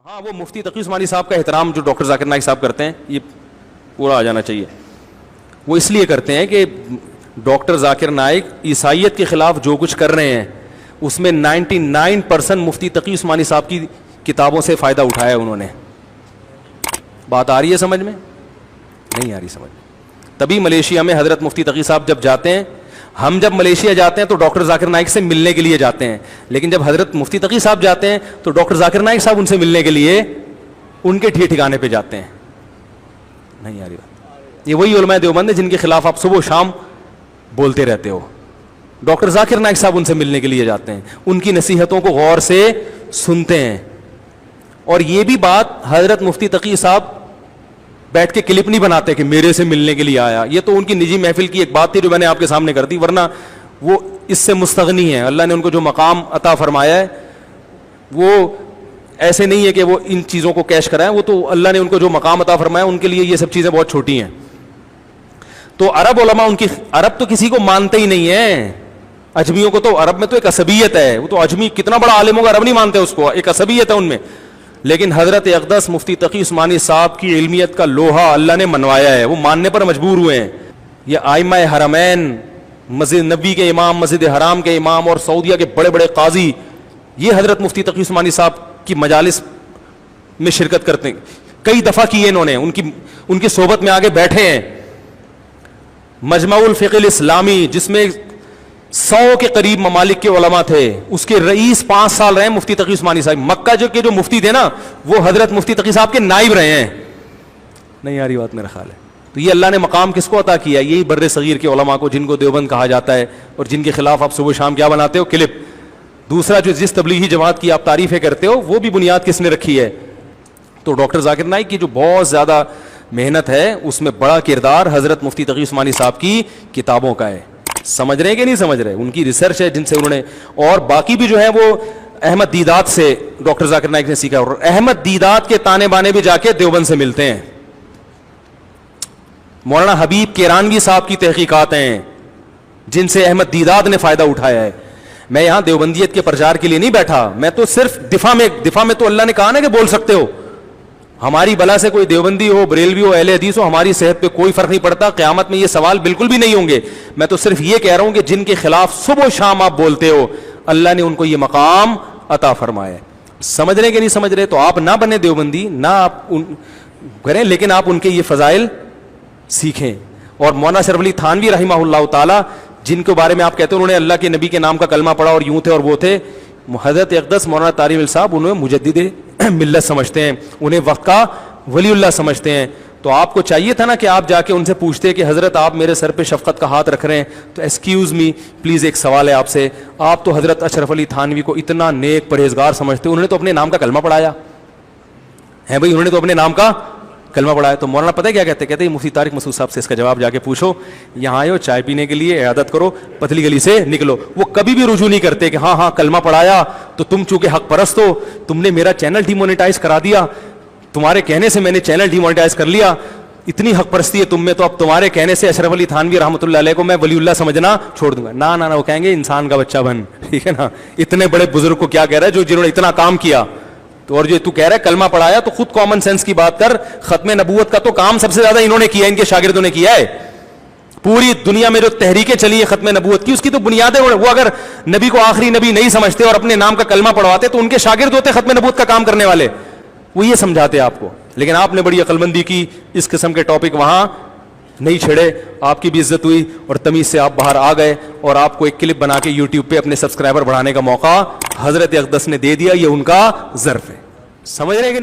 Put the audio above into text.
ہاں وہ مفتی تقی عثمانی صاحب کا احترام جو ڈاکٹر ذاکر نائک صاحب کرتے ہیں یہ پورا آ جانا چاہیے. وہ اس لیے کرتے ہیں کہ ڈاکٹر ذاکر نائک عیسائیت کے خلاف جو کچھ کر رہے ہیں اس میں 99% مفتی تقی عثمانی صاحب کی کتابوں سے فائدہ اٹھایا انہوں نے. بات آ رہی ہے سمجھ میں؟ نہیں آ رہی سمجھ میں. تبھی ملیشیا میں حضرت مفتی تقی صاحب جب جاتے ہیں, ہم جب ملیشیا جاتے ہیں تو ڈاکٹر ذاکر نائک سے ملنے کے لیے جاتے ہیں, لیکن جب حضرت مفتی تقی صاحب جاتے ہیں تو ڈاکٹر ذاکر نائک صاحب ان سے ملنے کے لیے ان کے ٹھکانے پہ جاتے ہیں. نہیں آ رہی بات. یہ وہی علماء دیوبند ہیں جن کے خلاف آپ صبح و شام بولتے رہتے ہو. ڈاکٹر ذاکر نائک صاحب ان سے ملنے کے لیے جاتے ہیں, ان کی نصیحتوں کو غور سے سنتے ہیں. اور یہ بھی بات حضرت مفتی تقی صاحب بیٹھ کے کلپ نہیں بناتے کہ میرے سے ملنے کے لیے آیا. یہ تو ان کی نجی محفل کی ایک بات تھی جو میں نے آپ کے سامنے کر دی, ورنہ وہ اس سے مستغنی ہے. اللہ نے ان کو جو مقام عطا فرمایا ہے وہ ایسے نہیں ہے کہ وہ ان چیزوں کو کیش کرائیں, وہ تو اللہ نے ان کو جو مقام عطا فرمایا ان کے لیے یہ سب چیزیں بہت چھوٹی ہیں. تو عرب علماء ان کی, عرب تو کسی کو مانتے ہی نہیں ہیں. اجمیوں کو تو عرب میں تو ایک عصبیت ہے, وہ تو اجمی کتنا بڑا عالم ہوگا عرب نہیں مانتے اس کو, ایک عصبیت ہے ان میں. لیکن حضرت اقدس مفتی تقی عثمانی صاحب کی علمیت کا لوہا اللہ نے منوایا ہے, وہ ماننے پر مجبور ہوئے ہیں. یہ ائمہ حرمین, مسجد نبوی کے امام, مسجد حرام کے امام اور سعودیہ کے بڑے بڑے قاضی, یہ حضرت مفتی تقی عثمانی صاحب کی مجالس میں شرکت کرتے ہیں. کئی دفعہ کیے انہوں نے, ان کی صحبت میں آگے بیٹھے ہیں. مجمع الفقہ الاسلامی جس میں 100 کے قریب ممالک کے علماء تھے, اس کے رئیس 5 سال رہے مفتی تقی عثمانی صاحب. مکہ جو مفتی تھے نا وہ حضرت مفتی تقی صاحب کے نائب رہے ہیں. نہیں آ رہی بات میرا خیال ہے. تو یہ اللہ نے مقام کس کو عطا کیا؟ یہی بر صغیر کے علماء کو, جن کو دیوبند کہا جاتا ہے اور جن کے خلاف آپ صبح شام کیا بناتے ہو, کلپ. دوسرا جو جس تبلیغی جماعت کی آپ تعریفیں کرتے ہو وہ بھی بنیاد کس نے رکھی ہے؟ تو ڈاکٹر ذاکر نائک کی جو بہت زیادہ محنت ہے اس میں بڑا کردار حضرت مفتی تقی عثمانی صاحب کی کتابوں کا ہے. سمجھ رہے ہیں کہ نہیں سمجھ رہے؟ ان کی ریسرچ ہے جن سے انہوں نے, اور باقی بھی جو ہے وہ احمد دیدات سے ڈاکٹر ذاکر نائک نے سیکھا. اور احمد دیدات کے تانے بانے بھی جا کے دیوبند سے ملتے ہیں. مولانا حبیب کیرانوی صاحب کی تحقیقات ہیں جن سے احمد دیدات نے فائدہ اٹھایا ہے. میں یہاں دیوبندیت کے پرچار کے لیے نہیں بیٹھا, میں تو صرف دفاع میں تو اللہ نے کہا نا کہ بول سکتے ہو. ہماری بلا سے کوئی دیوبندی ہو, بریلوی ہو, اہل حدیث ہو, ہماری صحت پہ کوئی فرق نہیں پڑتا. قیامت میں یہ سوال بالکل بھی نہیں ہوں گے. میں تو صرف یہ کہہ رہا ہوں کہ جن کے خلاف صبح و شام آپ بولتے ہو اللہ نے ان کو یہ مقام عطا فرمایا ہے. سمجھ رہے کہ نہیں سمجھ رہے؟ تو آپ نہ بنے دیوبندی, نہ آپ کریں, لیکن آپ ان کے یہ فضائل سیکھیں. اور مولانا اشرف علی تھانوی رحمہ اللہ تعالی, جن کے بارے میں آپ کہتے ہیں انہوں نے اللہ کے نبی کے نام کا کلمہ پڑھا اور یوں تھے اور وہ تھے, حضرت اقدس مولانا طارق صاحب انہیں مجدد ملت سمجھتے ہیں, انہیں وقت کا ولی اللہ سمجھتے ہیں. تو آپ کو چاہیے تھا نا کہ آپ جا کے ان سے پوچھتے کہ حضرت آپ میرے سر پہ شفقت کا ہاتھ رکھ رہے ہیں تو ایکسکیوز می پلیز ایک سوال ہے آپ سے. آپ تو حضرت اشرف علی تھانوی کو اتنا نیک پرہیزگار سمجھتے, انہوں نے تو اپنے نام کا کلمہ پڑھایا ہے بھائی, انہوں نے تو اپنے نام کا کلمہ پڑھایا. تو مولانا پتہ ہے کیا کہتے ہیں مفتی طارق مسعود صاحب سے اس کا جواب جا کے پوچھو, یہاں آئے ہو چائے پینے کے لیے, عیادت کرو, پتلی گلی سے نکلو. وہ کبھی بھی رجوع نہیں کرتے کہ ہاں کلمہ پڑھایا تو تم چونکہ حق پرست ہو تم نے میرا چینل ڈی مونیٹائز کرا دیا, تمہارے کہنے سے میں نے چینل ڈی مونیٹائز کر لیا, اتنی حق پرستی ہے تم میں, تو اب تمہارے کہنے سے اشرف علی تھانوی رحمۃ اللہ علیہ کو میں ولی اللہ سمجھنا چھوڑ دوں گا. نہ وہ کہیں گے انسان کا بچہ بن, ٹھیک ہے نا. اتنے بڑے بزرگ کو کیا کہہ رہا ہے جنہوں نے اتنا کام کیا. تو اور جو تو کہہ رہا ہے کلمہ پڑھایا, تو خود کامن سینس کی بات کر. ختم نبوت کا تو کام سب سے زیادہ انہوں نے کیا, ان کے شاگردوں نے کیا ہے. پوری دنیا میں جو تحریکیں چلی ہے ختم نبوت کی, اس کی تو بنیادیں, وہ اگر نبی کو آخری نبی نہیں سمجھتے اور اپنے نام کا کلمہ پڑھواتے تو ان کے شاگرد ہوتے ختم نبوت کا کام کرنے والے, وہ یہ سمجھاتے آپ کو. لیکن آپ نے بڑی عقل مندی کی, اس قسم کے ٹاپک وہاں نہیں چھڑے, آپ کی بھی عزت ہوئی اور تمیز سے آپ باہر آ گئے, اور آپ کو ایک کلپ بنا کے یوٹیوب پہ اپنے سبسکرائبر بڑھانے کا موقع حضرت اقدس نے دے دیا. یہ ان کا ظرف ہے. سمجھ رہے ہیں کہ